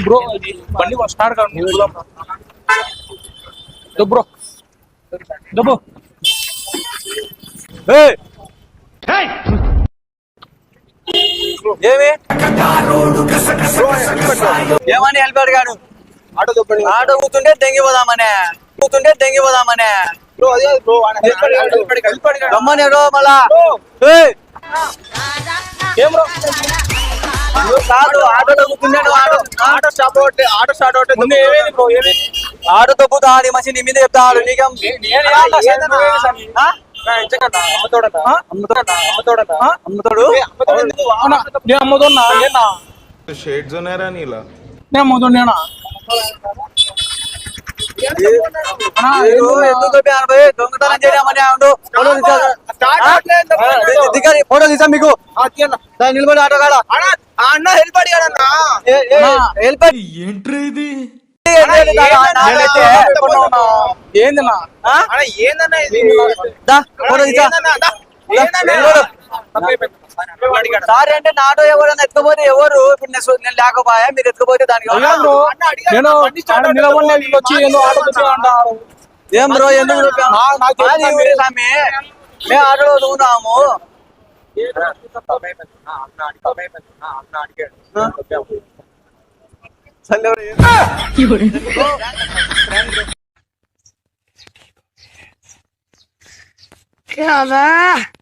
bro ఇది బండి start కాదు బ్రో దబ్బు ఏమి ఏమని హెల్ప్ అడిగాడు ఆటో కూతుంటే తెంగిపోదామనే రమ్మని మళ్ళా ఏం బ్రో కాదు ఆటోలో కూతుంటే ఆటో స్టార్ట్ అవుతే ముందు ఏమేది బ్రో ఏమి ఆటో తప్పుతా అది మనిషి నీ మీద చెప్తాడు నీకేం అమ్ముతాడు నేను అమ్ముతున్నా నేనా షేడ్స్ ఉన్నారా నీలా నేను అమ్ముతున్నా ఎందుకు దొంగతనం చేయమని ఫోటో తీసా మీకు నిలబడి ఆటో కాడ అన్న హెల్ప్ అడిగాడన్నా హెల్ప్ ఏంట్రీ ఇది ఏందన్నా ఏందన్నా ఇది ఫోటో తీసా సారీ అంటే నా ఆటో ఎవరైనా ఎత్తుకపోతే ఎవరు ఇప్పుడు నేను లేకపోయా మీరు ఎత్తుకపోతే దానికి నేను నిలబడి వచ్చి ఏదో ఆటో అంటారు ఏం బ్రో ఎందుకు మేము ఆటోలో దూకున్నాము क्या